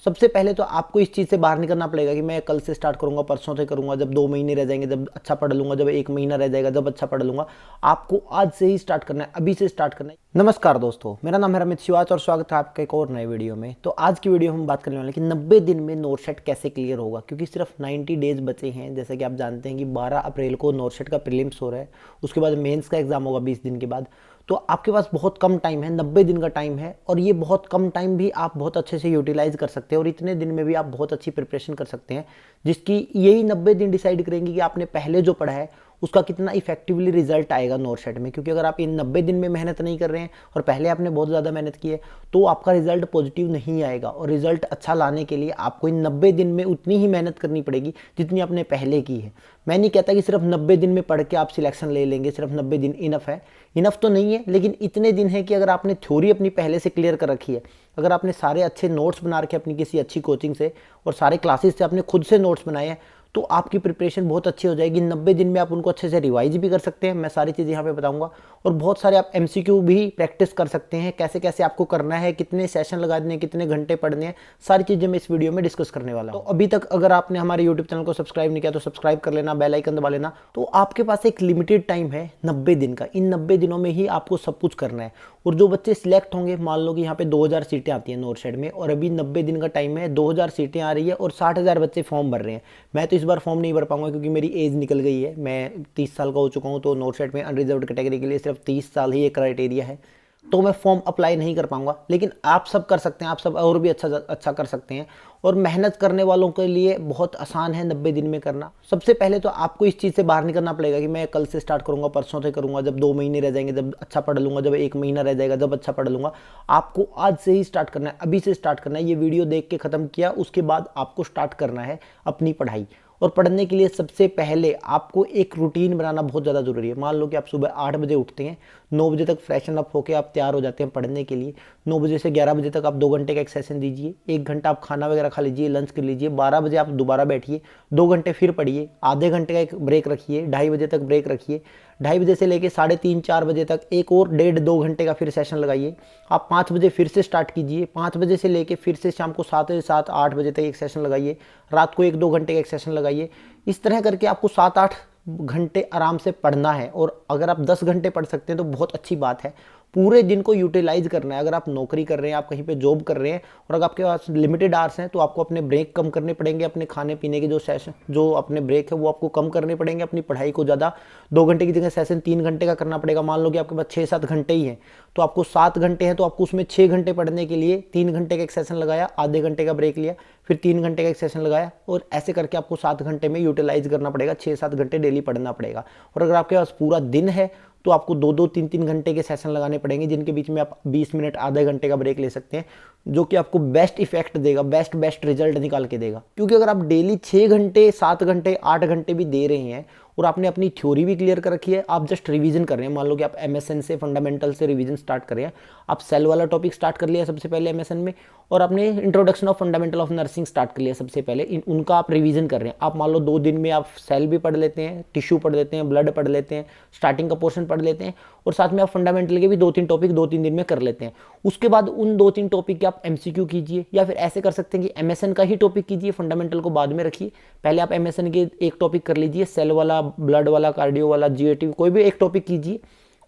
सबसे पहले तो आपको इस चीज़ से बाहर निकलना पड़ेगा कि मैं कल से स्टार्ट करूंगा, परसों से करूंगा, जब 2 महीने रह जाएंगे जब अच्छा पढ़ लूंगा, जब 1 महीना रह जाएगा जब अच्छा पढ़ लूंगा। आपको आज से ही स्टार्ट करना है, अभी से स्टार्ट करना है। नमस्कार दोस्तों, मेरा नाम है रमित शिवाच और स्वागत है आपका एक और नए वीडियो में। तो आज की वीडियो हम बात करने वाले हैं कि 90 दिन में नोरसेट कैसे क्लियर होगा, क्योंकि सिर्फ 90 डेज बचे हैं। जैसे कि आप जानते हैं कि 12 अप्रैल को नोरसेट का प्रीलिम्स हो रहा है, उसके बाद मेंस का एग्जाम होगा 20 दिन के बाद। तो आपके पास बहुत कम टाइम है, 90 दिन का टाइम है, और ये बहुत कम टाइम भी आप बहुत अच्छे से यूटिलाइज कर सकते हैं और इतने दिन में भी आप बहुत अच्छी प्रिपरेशन कर सकते हैं, जिसकी यही 90 दिन डिसाइड करेंगे कि आपने पहले जो पढ़ा है उसका कितना इफेक्टिवली रिजल्ट आएगा नोरसेट में। क्योंकि अगर आप इन 90 दिन में मेहनत नहीं कर रहे हैं और पहले आपने बहुत ज़्यादा मेहनत की है तो आपका रिजल्ट पॉजिटिव नहीं आएगा। और रिजल्ट अच्छा लाने के लिए आपको इन 90 दिन में उतनी ही मेहनत करनी पड़ेगी जितनी आपने पहले की है। मैं नहीं कहता कि सिर्फ 90 दिन में पढ़ के आप सिलेक्शन ले लेंगे, सिर्फ 90 दिन इनफ है। इनफ तो नहीं है, लेकिन इतने दिन है कि अगर आपने थ्योरी अपनी पहले से क्लियर कर रखी है, अगर आपने सारे अच्छे नोट्स बना रखे अपनी किसी अच्छी कोचिंग से और सारे क्लासेस से आपने खुद से नोट्स बनाए हैं, तो आपकी प्रिपरेशन बहुत अच्छी हो जाएगी। 90 दिन में आप उनको अच्छे से रिवाइज भी कर सकते हैं, मैं सारी चीज़ें यहाँ पे बताऊंगा। और बहुत सारे आप एमसीक्यू भी प्रैक्टिस कर सकते हैं, कैसे कैसे आपको करना है, कितने सेशन लगाने हैं, कितने घंटे पढ़ने हैं, सारी चीज़ें मैं इस वीडियो में डिस्कस करने वाला हूँ। तो अभी तक अगर आपने हमारे यूट्यूब चैनल को सब्सक्राइब नहीं किया तो सब्सक्राइब कर लेना, बेल आइकन दबा लेना। तो आपके पास एक लिमिटेड टाइम है 90 दिन का, इन 90 दिनों में ही आपको सब कुछ करना है। और जो बच्चे सिलेक्ट होंगे, मान लो कि यहाँ पे 2000 सीटें आती हैं नोरसेट में और अभी 90 दिन का टाइम है, 2000 सीटें आ रही है और 60,000 बच्चे फॉर्म भर रहे हैं। मैं तो इस बार फॉर्म नहीं भर पाऊंगा क्योंकि मेरी एज निकल गई है, मैं 30 साल का हो चुका हूँ। तो नोरसेट में अनरिजर्व्ड कैटेगरी के लिए सिर्फ 30 साल ही एक क्राइटेरिया है, तो मैं फॉर्म अप्लाई नहीं कर पाऊंगा। लेकिन आप सब कर सकते हैं, आप सब और भी अच्छा कर सकते हैं। और मेहनत करने वालों के लिए बहुत आसान है 90 दिन में करना। सबसे पहले तो आपको इस चीज़ से बाहर निकलना पड़ेगा कि मैं कल से स्टार्ट करूंगा, परसों से करूंगा, जब 2 महीने रह जाएंगे जब अच्छा पढ़ लूंगा, जब 1 महीना रह जाएगा जब अच्छा पढ़ लूंगा। आपको आज से ही स्टार्ट करना है, अभी से स्टार्ट करना है। ये वीडियो देख के ख़त्म किया, उसके बाद आपको स्टार्ट करना है अपनी पढ़ाई। और पढ़ने के लिए सबसे पहले आपको एक रूटीन बनाना बहुत ज़्यादा ज़रूरी है। मान लो कि आप सुबह 8 बजे उठते हैं, 9 बजे तक फ्रेशन अप होकर आप तैयार हो जाते हैं पढ़ने के लिए। 9 बजे से 11 बजे तक आप 2 घंटे का एक सेशन दीजिए, 1 घंटा आप खाना वगैरह खा लीजिए, लंच कर लीजिए। 12 बजे आप दोबारा बैठिए, 2 घंटे फिर पढ़िए, आधे घंटे का एक ब्रेक रखिए, 2:30 बजे तक ब्रेक रखिए। 2:30 बजे से लेकर 3:30-4 बजे तक एक और 1.5-2 घंटे का फिर सेशन लगाइए। आप 5 बजे फिर से स्टार्ट कीजिए, 5 बजे से लेकर फिर से शाम को 7-8 बजे तक एक सेशन लगाइए। रात को 1-2 घंटे का एक सेशन लगाइए। इस तरह करके आपको 7-8 घंटे आराम से पढ़ना है। और अगर आप 10 घंटे पढ़ सकते हैं तो बहुत अच्छी बात है। पूरे दिन को यूटिलाइज करना है। अगर आप नौकरी कर रहे हैं, आप कहीं पे जॉब कर रहे हैं और अगर आपके पास लिमिटेड आवर्स हैं तो आपको अपने ब्रेक कम करने पड़ेंगे, अपने खाने पीने के जो सेशन जो अपने ब्रेक है वो आपको कम करने पड़ेंगे। अपनी पढ़ाई को ज़्यादा 2 घंटे की जगह सेशन 3 घंटे का करना पड़ेगा। मान लो कि आपके पास 6-7 घंटे ही हैं तो आपको 7 घंटे हैं तो आपको उसमें 6 घंटे पढ़ने के लिए 3 घंटे का एक सेशन लगाया, आधे घंटे का ब्रेक लिया, फिर 3 घंटे का एक सेशन लगाया। और ऐसे करके आपको 7 घंटे में यूटिलाइज करना पड़ेगा, 6-7 घंटे डेली पढ़ना पड़ेगा। और अगर आपके पास पूरा दिन है तो आपको 2-2, 3-3 घंटे के सेशन लगाने पड़ेंगे, जिनके बीच में आप 20 मिनट आधे घंटे का ब्रेक ले सकते हैं, जो कि आपको बेस्ट इफेक्ट देगा, बेस्ट रिजल्ट निकाल के देगा। क्योंकि अगर आप डेली 6 घंटे, 7 घंटे, 8 घंटे भी दे रहे हैं और आपने अपनी थ्योरी भी क्लियर कर रखी है, आप जस्ट रिवीजन कर रहे हैं। मान लो कि आप एमएसएन से फंडामेंटल से रिवीजन स्टार्ट कर रहे हैं, आप सेल वाला टॉपिक स्टार्ट कर लिया सबसे पहले एमएसएन में, और आपने introduction of fundamental of nursing start कर लिया सबसे पहले, उनका आप रिवीजन कर रहे हैं। आप मान लो 2 दिन में आप सेल भी पढ़ लेते हैं, टिश्यू पढ़ लेते हैं, ब्लड पढ़ लेते हैं, स्टार्टिंग का पोर्शन पढ़ लेते हैं, और साथ में आप फंडामेंटल के भी 2-3 टॉपिक 2-3 दिन में कर लेते हैं। उसके बाद उन 2-3 टॉपिक के आप एमसीक्यू कीजिए, या फिर ऐसे कर सकते हैं कि एमएसएन का ही टॉपिक कीजिए, फंडामेंटल को बाद में रखिए। पहले आप एमएसएन के एक टॉपिक कर लीजिए, सेल वाला, ब्लड वाला, कार्डियो वाला, जीएटी, कोई भी एक टॉपिक कीजिए।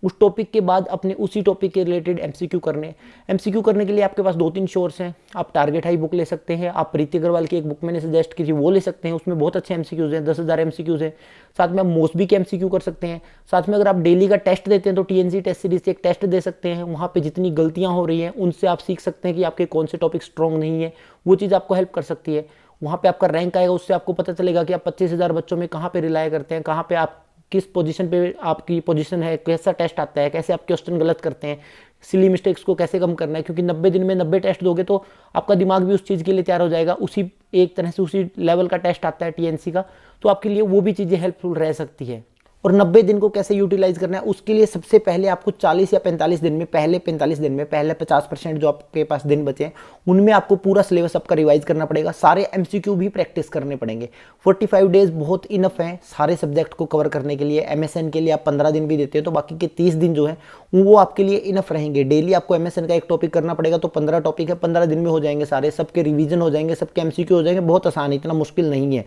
उस टॉपिक के बाद अपने उसी टॉपिक के रिलेटेड एमसीक्यू करने। एमसीक्यू करने के लिए आपके पास 2-3 सोर्स हैं। आप टारगेट हाई बुक ले सकते हैं, आप प्रीति अग्रवाल की एक बुक मैंने सजेस्ट की थी वो ले सकते हैं, उसमें बहुत अच्छे एमसीक्यूज हैं, 10,000 एमसीक्यूज हैं। साथ में आप मोस्बी के एमसीक्यू कर सकते हैं। साथ में अगर आप डेली का टेस्ट देते हैं तो टीएनसी टेस्ट सीरीज से एक टेस्ट दे सकते हैं। वहाँ पर जितनी गलतियाँ हो रही हैं उनसे आप सीख सकते हैं कि आपके कौन से टॉपिक स्ट्रॉन्ग नहीं है, वो चीज़ आपको हेल्प कर सकती है। वहाँ पे आपका रैंक आएगा, उससे आपको पता चलेगा कि आप 25,000 बच्चों में कहाँ पे रिलाय करते हैं, कहाँ पे आप किस पोजीशन पे आपकी पोजीशन है, कैसा टेस्ट आता है, कैसे आप क्वेश्चन गलत करते हैं, सिली मिस्टेक्स को कैसे कम करना है। क्योंकि 90 दिन में 90 टेस्ट दोगे तो आपका दिमाग भी उस चीज़ के लिए तैयार हो जाएगा। उसी एक तरह से उसी लेवल का टेस्ट आता है टीएनसी का, तो आपके लिए वो भी चीज़ें हेल्पफुल रह सकती है। और 90 दिन को कैसे यूटिलाइज करना है, उसके लिए सबसे पहले आपको 40 या 45 दिन में, पहले 45 दिन में पहले 50% जो आपके पास दिन बचे हैं उनमें आपको पूरा सिलेबस आपका रिवाइज करना पड़ेगा। सारे एमसीक्यू भी प्रैक्टिस करने पड़ेंगे। 45 डेज बहुत इनफ है सारे सब्जेक्ट को कवर करने के लिए। एमएसएन के लिए आप 15 दिन भी देते हैं तो बाकी के 30 दिन जो है वो आपके लिए इनफ रहेंगे। डेली आपको एमएसएन का एक टॉपिक करना पड़ेगा, तो 15 टॉपिक है, 15 दिन में हो जाएंगे सारे, सबके रिवीजन हो जाएंगे, सबके एमसीक्यू हो जाएंगे। बहुत आसान है, इतना मुश्किल नहीं है।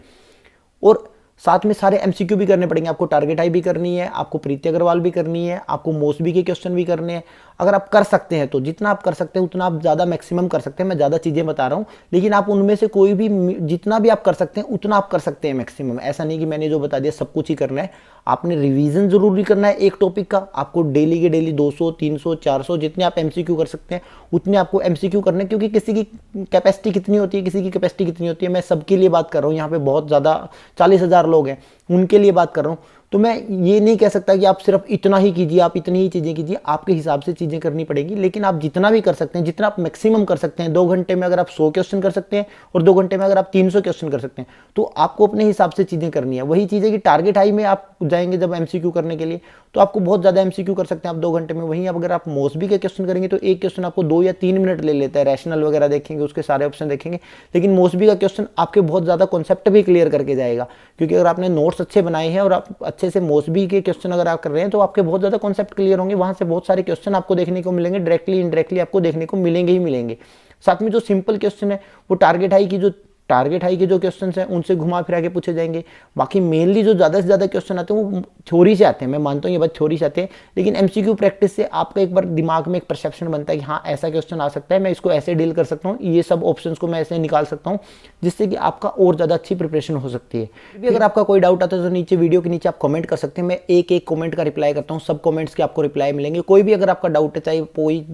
और साथ में सारे एमसीक्यू भी करने पड़ेंगे। आपको टारगेट आई भी करनी है, आपको प्रीति अग्रवाल भी करनी है, आपको मोसबी के क्वेश्चन भी करने हैं। अगर आप कर सकते हैं तो जितना आप कर सकते हैं उतना आप ज़्यादा मैक्सिमम कर सकते हैं। मैं ज़्यादा चीज़ें बता रहा हूँ, लेकिन आप उनमें से कोई भी जितना भी आप कर सकते हैं उतना आप कर सकते हैं मैक्सिमम। ऐसा नहीं कि मैंने जो बता दिया सब कुछ ही करना है। आपने रिवीजन जरूरी करना है एक टॉपिक का। आपको डेली के डेली 200, 300, 400 जितने आप एमसीक्यू कर सकते हैं उतने आपको एमसीक्यू करने हैं, क्योंकि किसी की कैपेसिटी कितनी होती है, किसी की कैपेसिटी कितनी होती है। मैं सबके लिए बात कर रहा हूँ, यहाँ पे बहुत ज़्यादा 40,000 लोग हैं, उनके लिए बात कर रहा हूँ। तो मैं ये नहीं कह सकता कि आप सिर्फ इतना ही कीजिए, आप इतनी ही चीज़ें कीजिए। आपके हिसाब से चीज़ें करनी पड़ेगी, लेकिन आप जितना भी कर सकते हैं, जितना आप मैक्सिमम कर सकते हैं। 2 घंटे में अगर आप 100 क्वेश्चन कर सकते हैं और 2 घंटे में अगर आप 300 क्वेश्चन कर सकते हैं, तो आपको अपने हिसाब से चीज़ें करनी है। वही चीज़ है कि टारगेट हाई में आप जाएंगे जब एमसीक्यू करने के लिए, तो आपको बहुत ज़्यादा एमसीक्यू कर सकते हैं आप 2 घंटे में। वहीं अगर आप मोसबी के क्वेश्चन करेंगे तो एक क्वेश्चन आपको 2 या 3 मिनट ले लेता है। रैशनल वगैरह देखेंगे, उसके सारे ऑप्शन देखेंगे, लेकिन मोसबी का क्वेश्चन आपके बहुत ज़्यादा कॉन्सेप्ट भी क्लियर करके जाएगा। क्योंकि अगर आपने नोट्स अच्छे बनाए हैं और आप अच्छे से मोसबी के क्वेश्चन अगर आप कर रहे हैं तो आपके बहुत ज़्यादा कॉन्सेप्ट क्लियर होंगे। वहाँ से बहुत सारे क्वेश्चन आपको देखने को मिलेंगे, डायरेक्टली इनडायरेक्टली आपको देखने को मिलेंगे ही मिलेंगे। साथ में जो सिंपल क्वेश्चन है वो टारगेट हाई के जो क्वेश्चन हैं उनसे घुमा फिरा के पूछे जाएंगे। बाकी मेनली जो ज़्यादा से ज़्यादा क्वेश्चन आते हैं वो थ्योरी से आते हैं। मैं मानता हूँ ये बात थ्योरी से आते हैं, लेकिन एमसीक्यू प्रैक्टिस से आपका एक बार दिमाग में एक परसेप्शन बनता है कि हाँ ऐसा क्वेश्चन आ सकता है, मैं इसको ऐसे डील कर सकता हूँ, ये सब ऑप्शंस को मैं ऐसे निकाल सकता हूँ, जिससे कि आपका और ज़्यादा अच्छी प्रिपरेशन हो सकती है। भी अगर आपका कोई डाउट आता है तो नीचे वीडियो के नीचे आप कमेंट कर सकते हैं। मैं एक एक कमेंट का रिप्लाई करता हूँ, सब कमेंट्स के आपको रिप्लाई मिलेंगे। कोई भी अगर आपका डाउट है, चाहे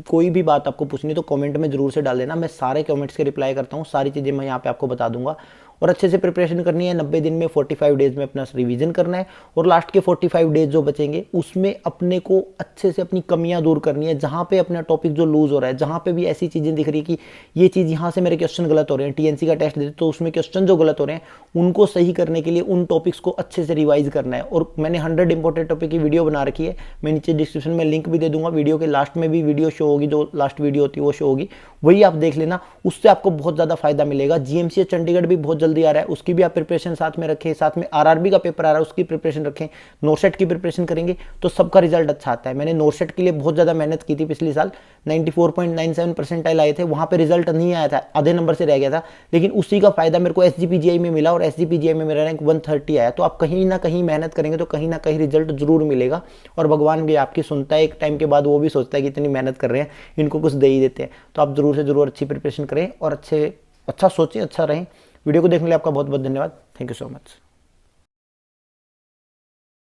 कोई भी बात आपको पूछनी तो कमेंट में जरूर से डाल देना। मैं सारे कमेंट्स के रिप्लाई करता हूँ, सारी चीज़ें मैं यहाँ पे आपको बता दूंगा। और अच्छे से प्रिपरेशन करनी है। 90 दिन में 45 डेज में अपना रिवीजन करना है, और लास्ट के 45 डेज जो बचेंगे उसमें अपने को अच्छे से अपनी कमियां दूर करनी है। जहां पे अपना टॉपिक जो लूज हो रहा है, जहां पे भी ऐसी चीजें दिख रही है कि ये चीज यहां से मेरे क्वेश्चन गलत हो रहे हैं, टीएनसी का टेस्ट देते तो उसमें क्वेश्चन जो गलत हो रहे हैं उनको सही करने के लिए उन टॉपिक्स को अच्छे से रिवाइज करना है। और मैंने 100 इंपॉर्टेंट टॉपिक की वीडियो बना रखी है, मैं नीचे डिस्क्रिप्शन में लिंक भी दे दूंगा। वीडियो के लास्ट में भी वीडियो शो होगी, जो लास्ट वीडियो होती है वो शो होगी, वही आप देख लेना, उससे आपको बहुत ज्यादा फायदा मिलेगा। जीएमसी चंडीगढ़ भी बहुत जल्दी आ रहा है, उसकी भी आप प्रिपरेशन साथ में रखें। साथ में आरआरबी का पेपर आ रहा है, उसकी प्रिपरेशन रखें। नोटसेट की प्रिपरेशन करेंगे तो सबका रिजल्ट अच्छा आता है। मैंने नोटसेट के लिए बहुत ज़्यादा मेहनत की थी पिछले साल, 94.97 परसेंटाइल आए थे। वहाँ पे रिजल्ट नहीं आया था, आधे नंबर से रह गया था, लेकिन उसी का फायदा मेरे को एसजीपीजीआई में मिला, और एसजीपीजीआई में मेरा रैंक 130 आया। तो आप कहीं ना कहीं मेहनत करेंगे तो कहीं ना कहीं रिजल्ट जरूर मिलेगा। और भगवान भी आपकी सुनता है, एक टाइम के बाद वो भी सोचता है कि इतनी मेहनत कर रहे हैं, इनको कुछ दे ही देते हैं। तो आप जरूर से जरूर अच्छी प्रिपरेशन करें और अच्छा सोचें, अच्छा रहें। वीडियो को देखने के लिए आपका बहुत बहुत धन्यवाद। Thank you so much.